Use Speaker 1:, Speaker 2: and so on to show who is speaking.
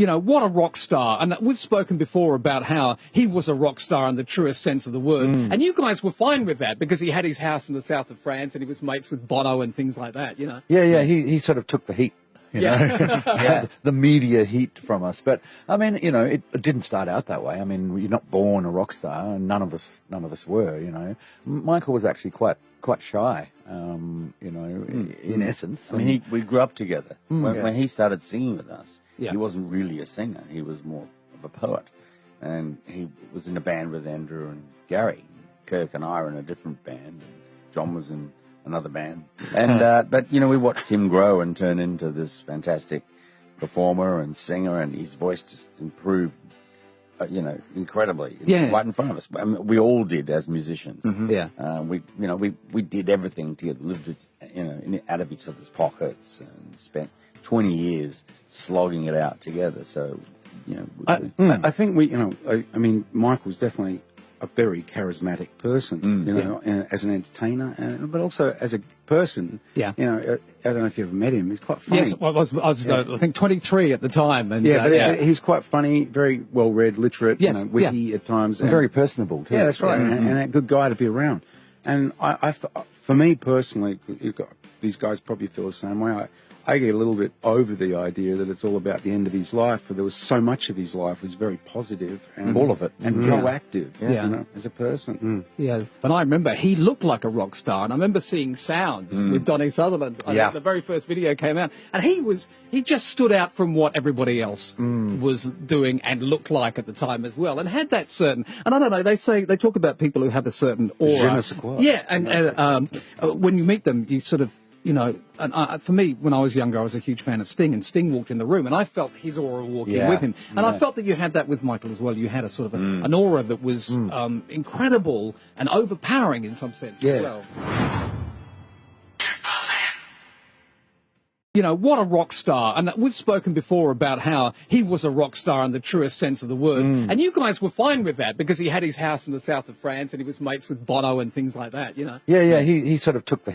Speaker 1: You know, what a rock star. And we've spoken before about how he was a rock star in the truest sense of the word. And you guys were fine with that because he had his house in the south of France and he was mates with Bono and things like that, you know.
Speaker 2: Yeah, he sort of took the heat. You know, the media heat from us. But I mean, you know, it didn't start out that way. I mean, you're not born a rock star, and none of us were. You know, Michael was actually quite shy. You know, in essence.
Speaker 3: I mean, we grew up together. When he started singing with us, he wasn't really a singer. He was more of a poet, and he was in a band with Andrew and Gary. Kirk and I were in a different band, and John was in another band. And but you know, we watched him grow and turn into this fantastic performer and singer, and his voice just improved, you know, incredibly. Right in front of us. I mean, we all did as musicians. We did everything together, lived with, you know, out of each other's pockets, and spent 20 years slogging it out together. So, you know,
Speaker 4: I think we, you know, I mean, Michael's definitely a very charismatic person, you know, as an entertainer, but also as a person. You know, I don't know if you ever met him. He's quite funny.
Speaker 1: Yes, well, I was I think 23 at the time. And,
Speaker 4: but he's quite funny, very well read, literate, you know, witty at times,
Speaker 2: and very personable too.
Speaker 4: Yeah, that's right, and a good guy to be around. And for me personally, these guys probably feel the same way. I get a little bit over the idea that it's all about the end of his life, for there was so much of his life was very positive and
Speaker 2: all of it,
Speaker 4: and proactive, you know, as a person.
Speaker 1: Yeah, and I remember he looked like a rock star, and I remember seeing Sounds with Donny Sutherland. I think the very first video came out, and he just stood out from what everybody else was doing and looked like at the time as well, and had that certain. And I don't know, they talk about people who have a certain aura.
Speaker 2: Je ne sais quoi.
Speaker 1: Yeah, and when you meet them, you sort of. You know, and for me, when I was younger, I was a huge fan of Sting, and Sting walked in the room, and I felt his aura walking with him. And I felt that you had that with Michael as well. You had a sort of an aura that was incredible and overpowering in some sense as well. You know, what a rock star. And we've spoken before about how he was a rock star in the truest sense of the word. And you guys were fine with that because he had his house in the south of France and he was mates with Bono and things like that, you know.
Speaker 2: Yeah, he sort of took the